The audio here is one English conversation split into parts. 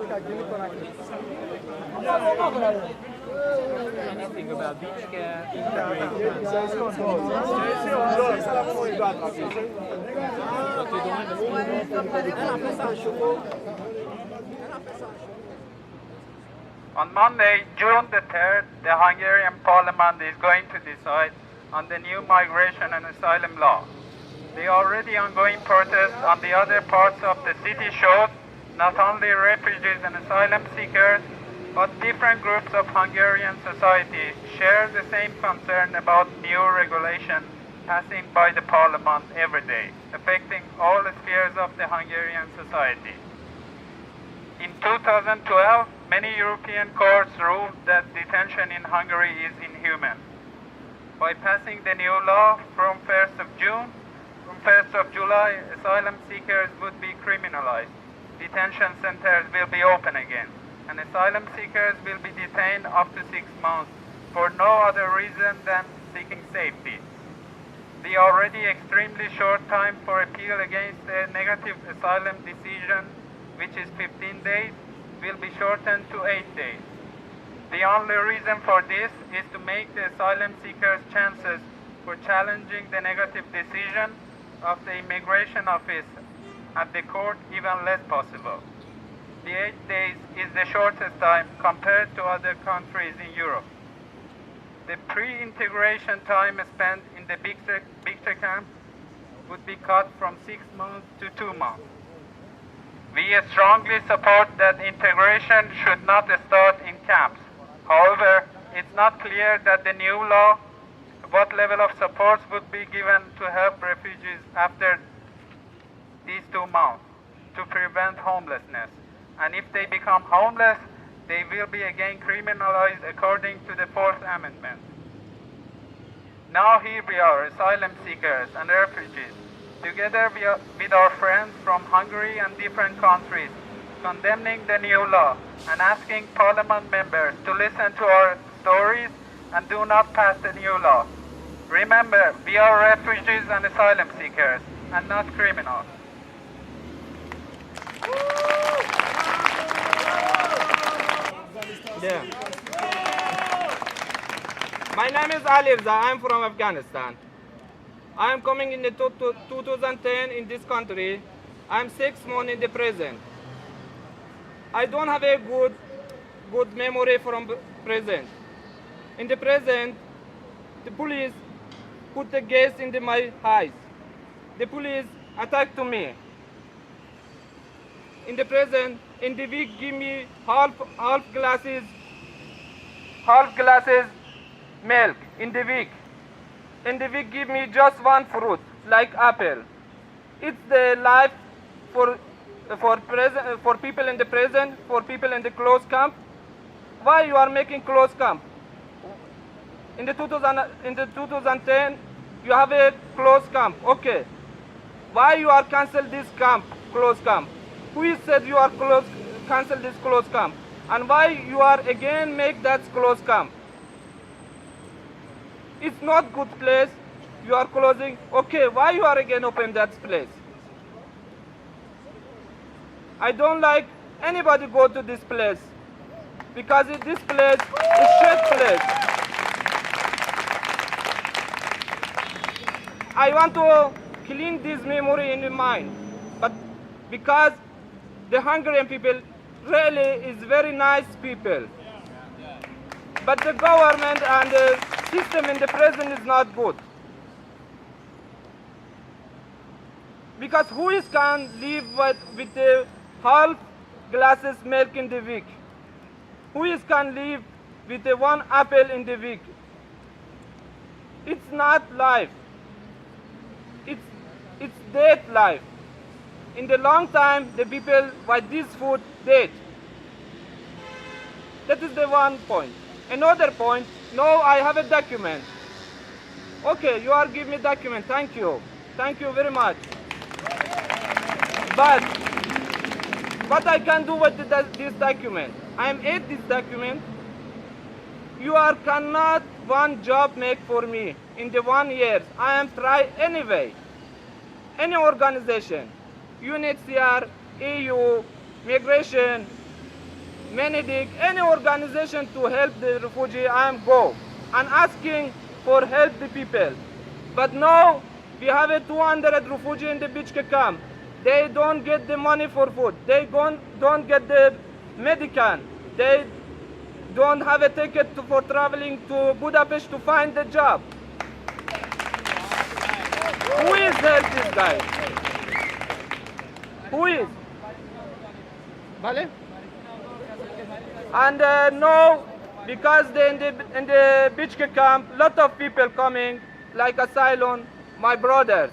Anything about beach care, integration. On Monday, June the 3rd, the Hungarian Parliament is going to decide on the new migration and asylum law. The already ongoing protest on the other parts of the city shows not only refugees and asylum seekers, but different groups of Hungarian society share the same concern about new regulation passing by the parliament every day, affecting all spheres of the Hungarian society. In 2012, many European courts ruled that detention in Hungary is inhuman. By passing the new law from 1st of July, asylum seekers would be criminalized. Detention centers will be open again, and asylum seekers will be detained up to 6 months for no other reason than seeking safety. The already extremely short time for appeal against a negative asylum decision, which is 15 days, will be shortened to 8 days. The only reason for this is to make the asylum seekers' chances for challenging the negative decision of the immigration office at the court even less possible. The 8 days is the shortest time compared to other countries in Europe. The pre-integration time spent in the Bictre camp would be cut from 6 months to 2 months. We strongly support that integration should not start in camps. However, it's not clear that the new law what level of support would be given to help refugees after these 2 months to prevent homelessness. And if they become homeless, they will be again criminalized according to the 4th Amendment. Now here we are, asylum seekers and refugees, together with our friends from Hungary and different countries, condemning the new law and asking parliament members to listen to our stories and do not pass the new law. Remember, we are refugees and asylum seekers and not criminals. Yeah. My name is Alirza. I'm from Afghanistan. I am coming in the 2010 in this country. I'm 6 months in the prison. I don't have a good memory from present. In the present, the police put the gas into my eyes. The police attacked me. In the present, in the week, give me half glasses milk in the week. In the week, give me just one fruit, like apple. It's the life for people in the present, for people in the closed camp. Why you are making closed camp? In the 2010, you have a closed camp. Okay. Why you are cancel this camp, closed camp? Who said you are cancel this closed camp? And why you are again make that closed camp? It's not good place. You are closing. Okay. Why you are again open that place? I don't like anybody go to this place because this place is shit place. I want to clean this memory in my mind, but because the Hungarian people really is very nice people, but the government and the system in the prison is not good. Because who can live with the half glasses milk in the week? Who can live with the one apple in the week? It's not life. It's dead life. In the long time, the people with this food dead. That is the one point. Another point, no, I have a document. Okay, you are giving me document, thank you. Thank you very much. But what I can do with this document? I am at this document. You are cannot one job make for me in the 1 year. I am try anyway. Any organization, UNHCR, EU, migration, Menedik, any organization to help the refugee, I am go and asking for help the people. But now we have a 200 refugee in the Bichke camp. They don't get the money for food. They don't get the medical. They don't have a ticket for traveling to Budapest to find a job. Who is help this guy? Who is? Vale? And no, because in the Bichke camp, lot of people coming, like asylum, my brothers.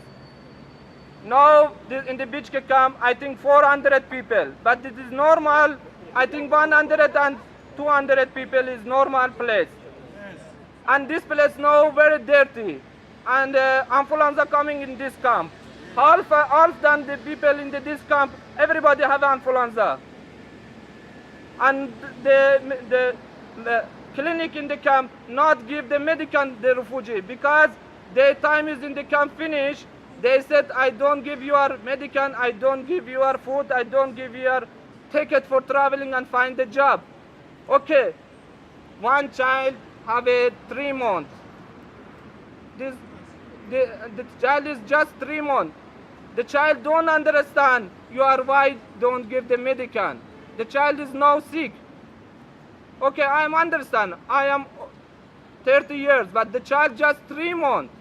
Now in the Bichke camp, I think 400 people, but it is normal. I think 100 and 200 people is normal place. And this place now very dirty, and influenza coming in this camp. Half than the people in this camp, everybody have influenza. And the clinic in the camp not give the medicine the refugee because their time is in the camp finished. They said, I don't give you your medicine, I don't give you your food, I don't give you your ticket for traveling and find a job. Okay, one child have a 3 months. The child is just 3 months. The child don't understand your why don't give the medicine. The child is now sick. Okay, I am understand. I am 30 years, but the child just 3 months.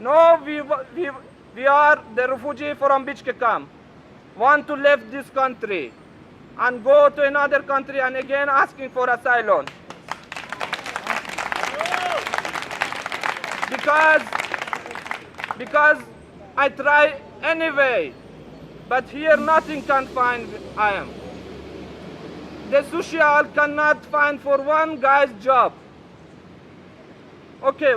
No, we are the refugee from Bichke camp. Want to leave this country and go to another country and again asking for asylum. Because I try anyway, but here nothing can find I am. The social cannot find for one guy's job. Okay,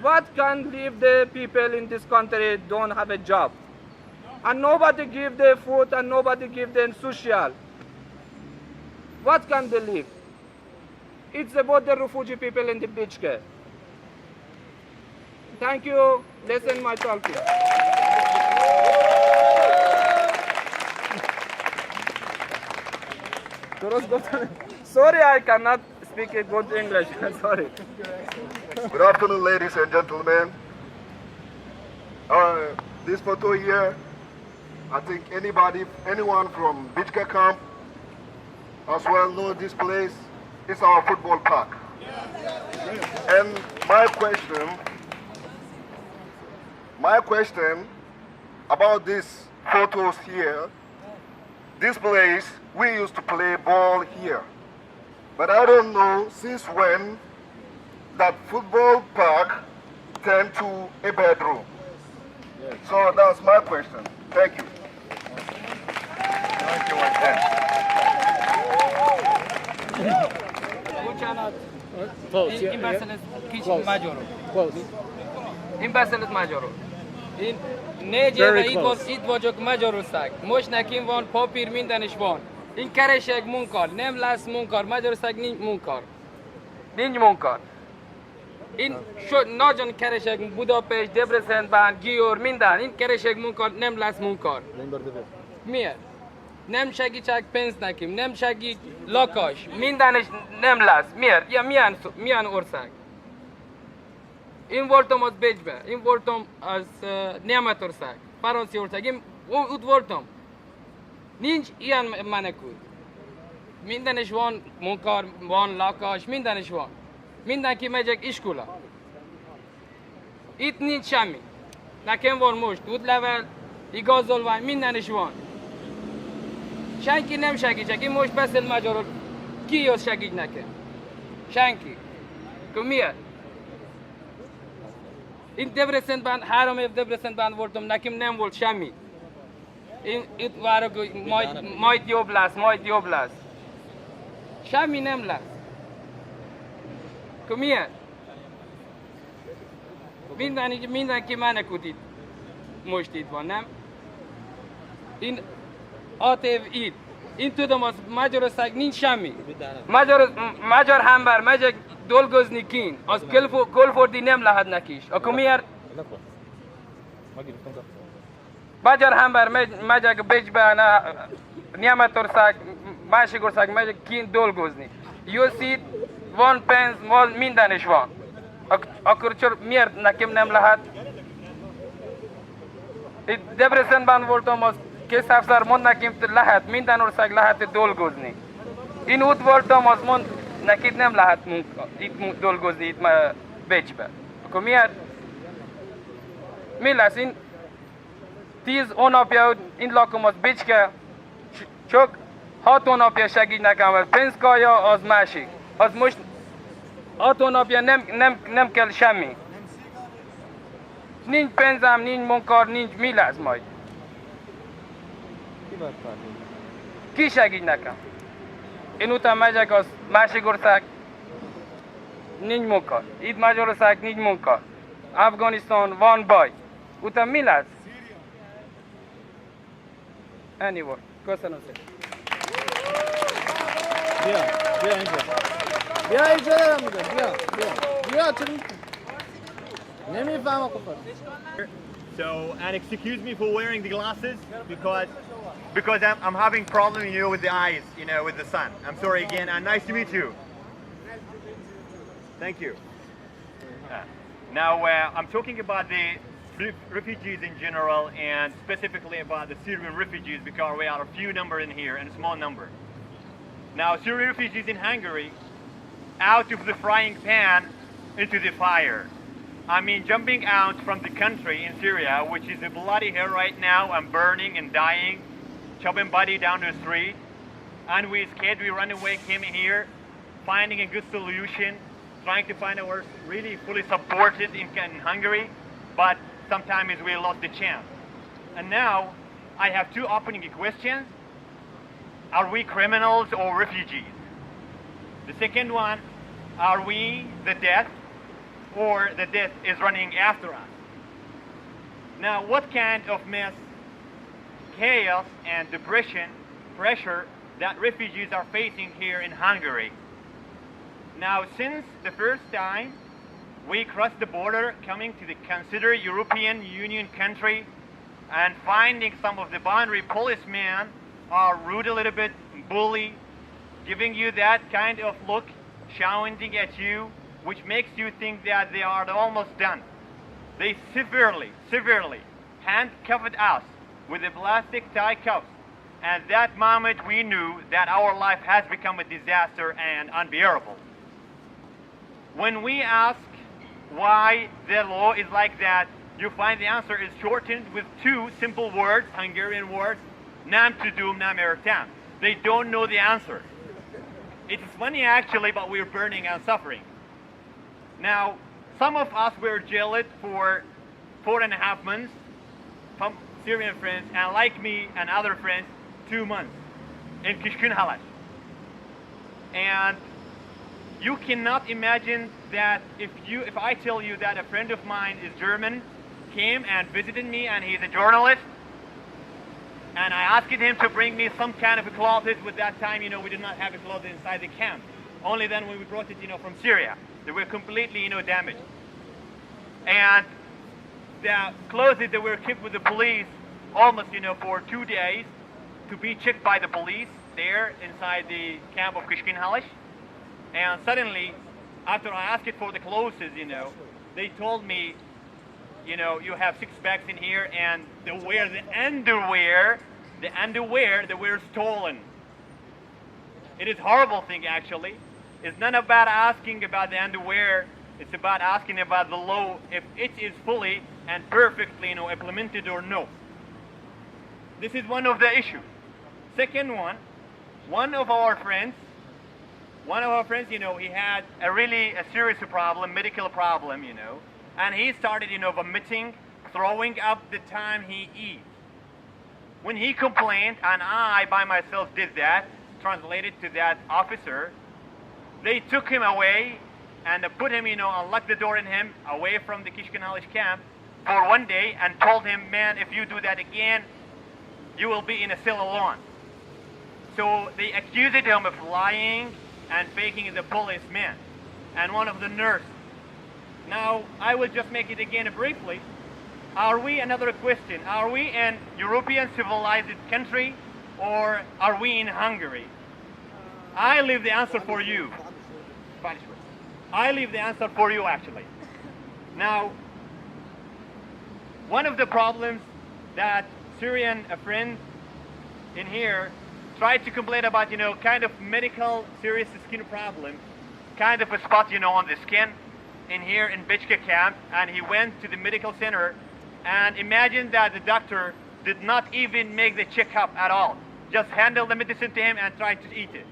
what can leave the people in this country don't have a job? And nobody give them food and nobody give them social. What can they live? It's about the refugee people in the Bichke. Thank you. Listen my talking. Sorry, I cannot speak a good English. Sorry. Good afternoon, ladies and gentlemen. This photo here, I think anyone from Bichke camp as well know this place. It's our football park. And my question about these photos here, this place, we used to play ball here. But I don't know since when that football park turned to a bedroom. So that's my question. Thank you. Thank you again. Close. این بسیلت کیچ ماجورو. این بسیلت ماجورو. این نیجه و ید واجک ماجورو سگ. مش نکیم وان پاپیر میندنش وان. این کرشگ منکار. نم لاس منکار. ماجورو سگ نی منکار. نینج منکار. این شو ناجان کرشگ بوداپشت دبرسن بان گیور میندن. این کرشگ منکار نم لاس منکار. میه. نم شگی چک پنس نکیم. نم شگی لاکاش. میندنش نم لاس. میار. یا میان اورسگ. این ولتم از بجبه. این ولتم از نیامت اورسگ. فرانسی اورسگ. این اود ولتم. نینج ایان منکود. میندنش وان منکار وان لاکاش. میندنش وان. minden ki megyek iskola. Itt nincs semmi. Nekem van most útlevel, igazolvány, minden is van. Senki nem segítsek. Én most beszél magyarul. Ki jössz segít nekem? Senki. Akkor miért? Én Debrecenben, 3 év Debrecenben voltam, nekem nem volt semmi. Én itt várok, hogy majd jobb lesz, majd jobb lesz. Semmi nem lesz. Akkor miért? Mindenki menekült itt. Most itt van, nem? Én 6 év itt. Én tudom, az Magyarország nincs semmi. Magyar ember megyek dolgozni kint. Az külföldi nem lehet neki is. Akkor miért? Magyar ember megyek Bécsbe, Németország, másik ország megyek kint dolgozni. Jössz itt, van pénz, van, minden is van. Akkor csak miért nekem nem lehet? Itt Debrecenben voltam, az készhavszár mond nekem, lehet, minden ország lehet itt dolgozni. Én ott voltam, az mond, neked nem lehet itt dolgozni, itt Bécsbe. Akkor miért? Mi lesz? Én 10 hónapja én lakom az Bécske, csak 6 hónapja segít nekem, a pénzkártya az másik. Az most 6 hónapja nem kell semmi. Nincs pénzem, nincs munka, nincs, mi lesz majd? Ki segít nekem? Én utána megyek az másik ország, nincs munka. Itt Magyarország nincs munka. Afganisztán van baj. Utána mi lesz? Ennyi volt. Köszönöm szépen. بیا اینجا دارم میگم بیا تو نمیفهم آقا. So, and excuse me for wearing the glasses because I'm having problem, with the eyes, with the sun. I'm sorry again, and nice to meet you. Thank you. Now, I'm talking about the refugees in general, and specifically about the Syrian refugees, because we are a few number in here, and a small number. Now, Syrian refugees in Hungary, out of the frying pan into the fire. I mean, jumping out from the country in Syria, which is a bloody hell right now, and burning and dying, chopping body down the street, and we scared, we run away, came here, finding a good solution, trying to find our really fully supported in Hungary, but sometimes we lost the chance. And now, I have two opening questions. Are we criminals or refugees? The second one, are we the death or the death is running after us? Now, what kind of mess, chaos and depression, pressure that refugees are facing here in Hungary? Now, since the first time we crossed the border coming to the considered European Union country and finding some of the boundary policemen are rude a little bit, bully, giving you that kind of look, shouting at you, which makes you think that they are almost done. They severely handcuffed us with the plastic tie cuffs. And that moment we knew that our life has become a disaster and unbearable. When we ask why the law is like that, you find the answer is shortened with two simple words, Hungarian words, nam tudum, nam értem. They don't know the answer. It's funny actually, but we're burning and suffering. Now, some of us were jailed for 4.5 months from Syrian friends, and like me and other friends, 2 months in Kishkinhalash. And you cannot imagine that if I tell you that a friend of mine is German, came and visited me, and he's a journalist, and I asked him to bring me some kind of a clothes. With that time, we did not have a clothes inside the camp. Only then when we brought it, from Syria. They were completely, damaged. And the clothes that were kept with the police almost, for 2 days to be checked by the police there inside the camp of Kishkinhalash. And suddenly, after I asked for the clothes, they told me, you have 6 bags in here, and the underwear, they were stolen. It is a horrible thing, actually. It's not about asking about the underwear. It's about asking about the law, if it is fully and perfectly, implemented or no. This is one of the issues. Second one of our friends, he had a serious problem, medical problem, and he started, vomiting, throwing up the time he eats. When he complained, and I by myself did that, translated to that officer, they took him away and put him, unlocked the door in him away from the Kishkinhalash camp for 1 day and told him, man, if you do that again, you will be in a cell alone. So they accused him of lying and faking the policeman and one of the nurses. Now, I will just make it again briefly. Are we, another question, are we an European civilized country or are we in Hungary? I leave the answer for you. I leave the answer for you actually. Now, one of the problems that Syrian friends in here tried to complain about, kind of medical serious skin problem, kind of a spot, on the skin in here in Bechka camp, and he went to the medical center, and imagine that the doctor did not even make the checkup at all, just handed the medicine to him and tried to eat it.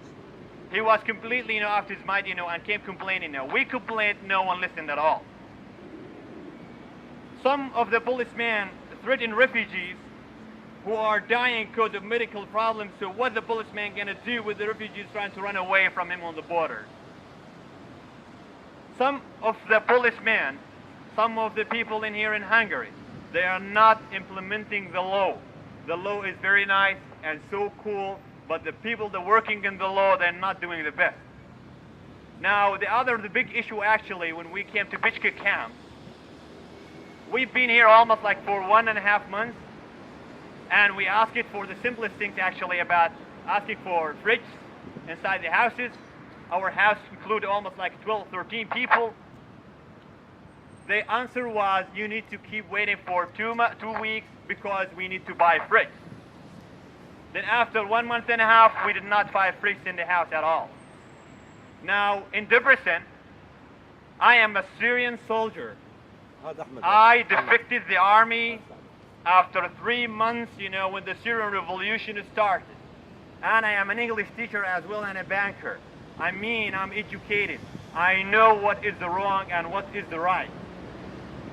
He was completely, off his mind, and came complaining. We complained, no one listened at all. Some of the policemen threaten refugees who are dying because of medical problems. So what the policeman gonna do with the refugees trying to run away from him on the border? Some of the policemen, some of the people in here in Hungary, they are not implementing the law. The law is very nice and so cool, but the people that are working in the law, they're not doing the best. Now, the big issue actually, when we came to Bechka camp, we've been here almost like for 1.5 months, and we asked it for the simplest things actually, about asking for fridge inside the houses. Our house include almost like 12, 13 people. The answer was, you need to keep waiting for 2 weeks because we need to buy fridge. Then after 1.5 months, we did not find fridge in the house at all. Now, in Debrecen, I am a Syrian soldier. I defected the army after 3 months, when the Syrian revolution started. And I am an English teacher as well and a banker. I mean, I'm educated. I know what is the wrong and what is the right.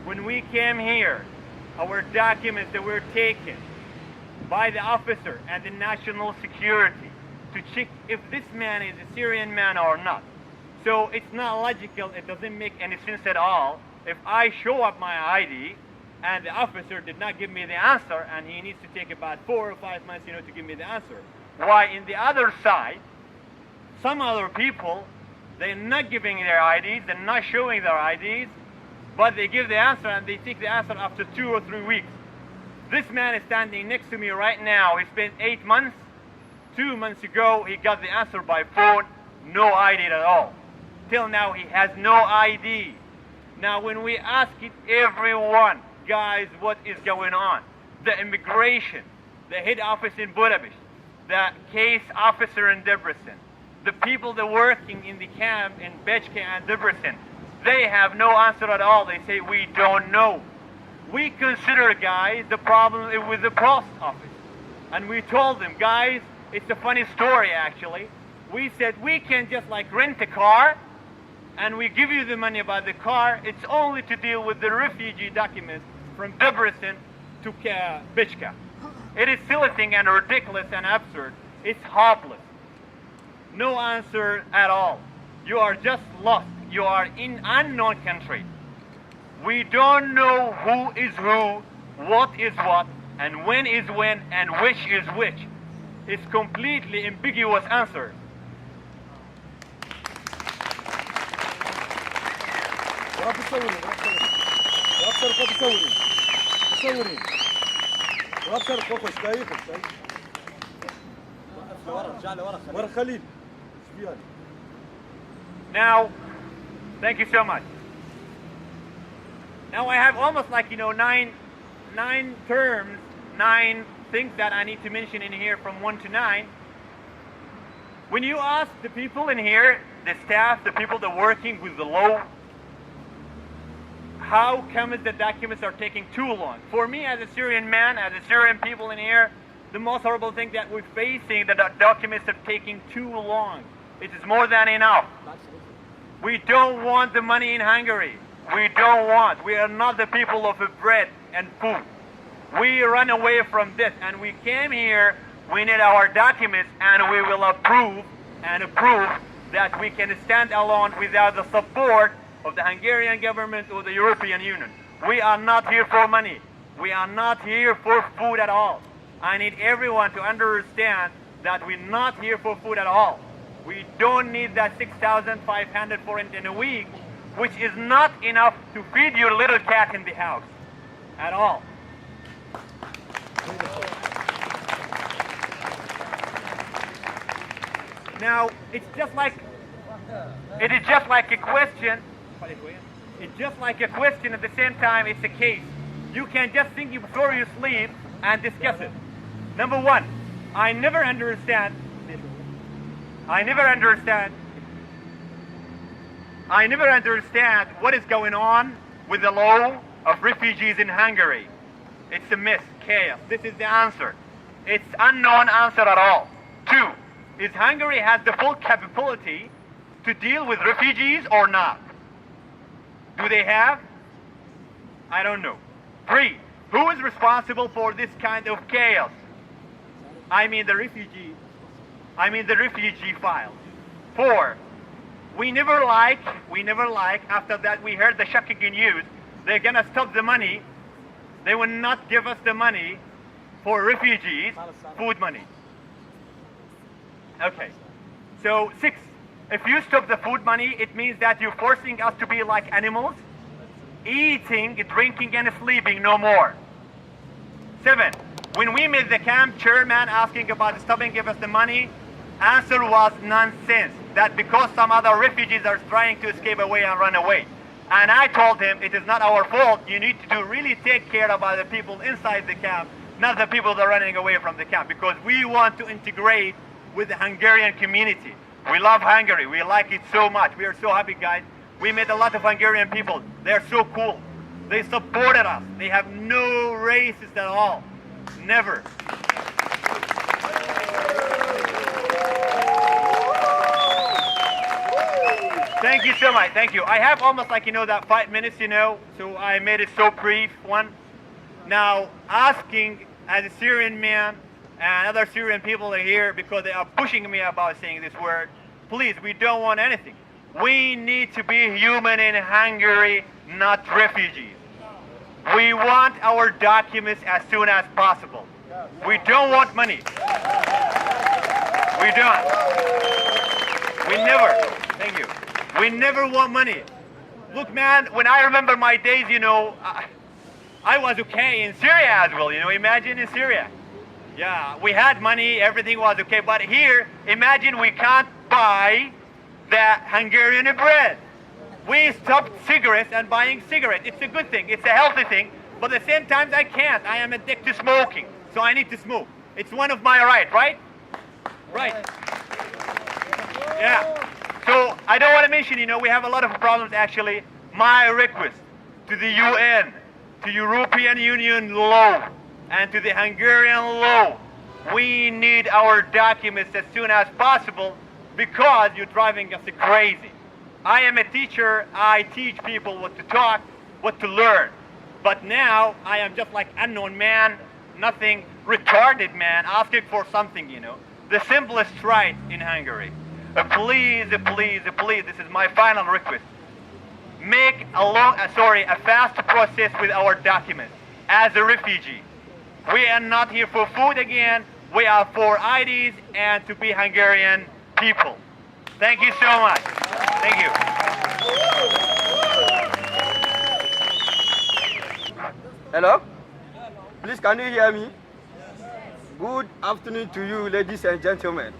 When we came here, our documents that were taken by the officer and the national security to check if this man is a Syrian man or not. So it's not logical, it doesn't make any sense at all if I show up my ID and the officer did not give me the answer, and he needs to take about 4 or 5 months, to give me the answer. Why in the other side, some other people, they're not giving their IDs, they're not showing their IDs, but they give the answer and they take the answer after 2 or 3 weeks. This man is standing next to me right now. He spent 8 months. 2 months ago, he got the answer by phone, no ID at all. Till now, he has no ID. Now, when we ask it, everyone, guys, what is going on? The immigration, the head office in Budapest, the case officer in Debrecen, the people that are working in the camp in Bechka and Debrecen, they have no answer at all. They say, we don't know. We consider, guys, the problem is with the post office. And we told them, guys, it's a funny story actually. We said, we can just like rent a car and we give you the money about the car. It's only to deal with the refugee documents from Debrecen to Bechka. It is silly thing and ridiculous and absurd. It's hopeless. No answer at all. You are just lost. You are in unknown country. We don't know who is who, what is what, and when is when, and which is which. It's completely ambiguous answer. Now, thank you so much. Now I have almost like, nine terms, 9 things that I need to mention in here from 1 to 9. When you ask the people in here, the staff, the people that are working with the law, how come the documents are taking too long? For me as a Syrian man, as a Syrian people in here, the most horrible thing that we're facing, that the documents are taking too long. It is more than enough. We don't want the money in Hungary. We don't want. We are not the people of bread and food. We run away from this, and we came here. We need our documents, and we will approve that we can stand alone without the support of the Hungarian government or the European Union. We are not here for money. We are not here for food at all. I need everyone to understand that we're not here for food at all. We don't need that 6,500 forint in a week, which is not enough to feed your little cat in the house. at all. Now, it is just like a question. It's just like a question, at the same time it's a case. You can just think before you sleep and discuss it. Number one, I never understand what is going on with the law of refugees in Hungary. It's a mess, chaos. This is the answer. It's unknown answer at all. Two, is Hungary has the full capability to deal with refugees or not? Do they have? I don't know. Three, who is responsible for this kind of chaos? I mean the refugee file. Four, we never like, after that we heard the shocking news, they're gonna stop the money. They will not give us the money for refugees, food money. Okay, so 6, if you stop the food money, it means that you're forcing us to be like animals, eating, drinking, and sleeping no more. 7, when we met the camp chairman asking about stopping give us the money, answer was nonsense, that because some other refugees are trying to escape away and run away. And I told him, it is not our fault, you need to really take care about the people inside the camp, not the people that are running away from the camp, because we want to integrate with the Hungarian community. We love Hungary, we like it so much, we are so happy, guys. We met a lot of Hungarian people, they're so cool. They supported us, they have no racist at all, never. Thank you so much, thank you. I have almost like, that 5 minutes, so I made it so brief one. Now, asking as a Syrian man, and other Syrian people are here because they are pushing me about saying this word, please, we don't want anything. We need to be human in Hungary, not refugees. We want our documents as soon as possible. We don't want money. We don't. We never, thank you. We never want money. Look, man, when I remember my days, I was okay in Syria as well, imagine in Syria. Yeah, we had money, everything was okay, but here, imagine we can't buy the Hungarian bread. We stopped cigarettes and buying cigarettes. It's a good thing, it's a healthy thing, but at the same time I can't. I am addicted to smoking, so I need to smoke. It's one of my rights, right? Right. Yeah. So I don't want to mention, we have a lot of problems actually. My request to the UN, to European Union law, and to the Hungarian law, we need our documents as soon as possible because you're driving us crazy. I am a teacher, I teach people what to talk, what to learn. But now I am just like unknown man, nothing, retarded man, asking for something, The simplest right in Hungary. Please, this is my final request. Make a fast process with our documents as a refugee. We are not here for food again, we are for IDs and to be Hungarian people. Thank you so much. Thank you. Hello? Please, can you hear me? Good afternoon to you, ladies and gentlemen.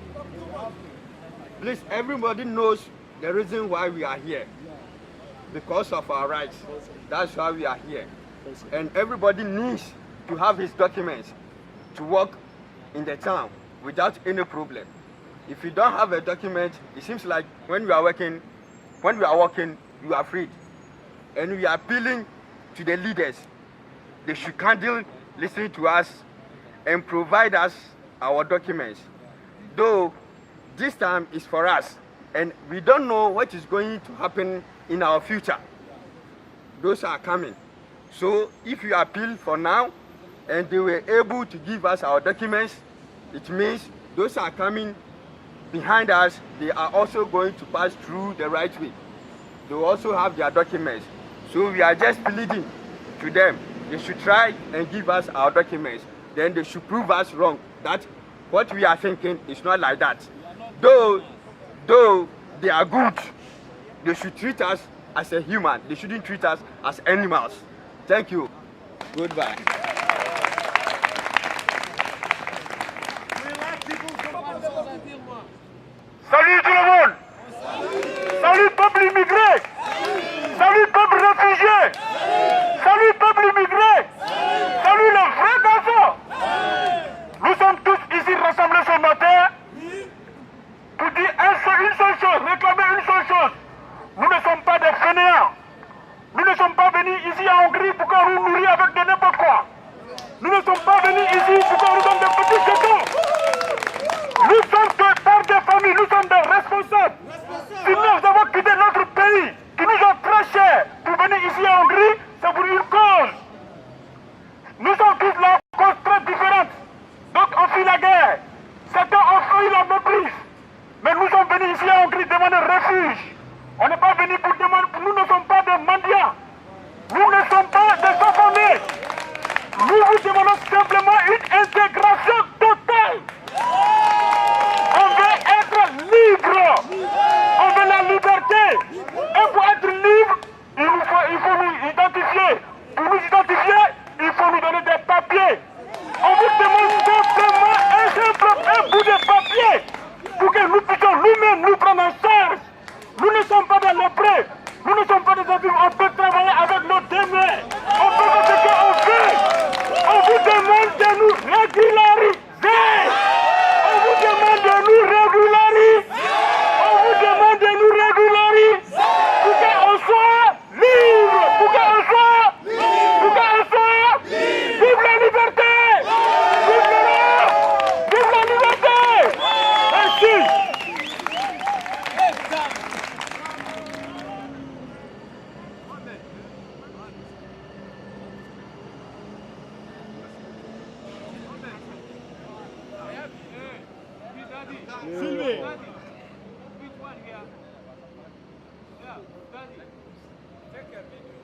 Please, everybody knows the reason why we are here. Because of our rights. That's why we are here. And everybody needs to have his documents to work in the town without any problem. If you don't have a document, it seems like when we are working, you are freed. And we are appealing to the leaders. They should kindly listen to us and provide us our documents. Though this time is for us, and we don't know what is going to happen in our future. Those are coming. So if you appeal for now, and they were able to give us our documents, it means those are coming behind us, they are also going to pass through the right way. They also have their documents. So we are just pleading to them. They should try and give us our documents. Then they should prove us wrong, that what we are thinking is not like that. Though they are good, they should treat us as a human. They shouldn't treat us as animals. Thank you. Goodbye. Salut tout le monde. Salut peuple immigré. Salut peuple réfugié. Salut peuple immigré. Salut les vrais garçons. Nous sommes tous ici rassemblés ce matin pour dire une seule chose, réclamer une seule chose. Nous ne sommes pas des fainéants. Nous ne sommes pas venus ici en Hongrie pour qu'on nous nourrit avec de n'importe quoi. Nous ne sommes pas venus ici pour qu'on nous donne des petits jetons. Nous sommes des pères de famille, nous sommes des responsables. Si nous avons quitté notre pays, qui nous a très cher, pour venir ici en Hongrie, c'est pour une cause. Nous sommes tous là, causes très différentes. Donc on fuit la guerre. Certains ont fui la méprise. Mais nous sommes venus ici en Hongrie demander refuge. On n'est pas venus pour demander, nous ne sommes pas des mendiants. Nous ne sommes pas des affamés. Nous vous demandons simplement une intégration totale. On veut être libre. On veut la liberté. Et pour être libre, il faut nous identifier. Pour nous identifier, il faut nous donner des papiers. On vous demande simplement un bout de papier pour que nous puissions nous-mêmes nous prendre en charge. Nous ne sommes pas des lépreux. Nous ne sommes pas des adultes. On peut travailler avec nos deux mains. On peut faire ce qu'on veut. On vous demande de nous régulariser. On vous demande de nous régulariser. On vous demande de nous régulariser. Pour qu'on soit libre. Pour qu'on soit libre. Pour qu'on soit libre. Vive la liberté. Vive l'Europe. Vive la liberté. Merci. Sylvie. Which one here? Yeah, Daddy. Take care, baby.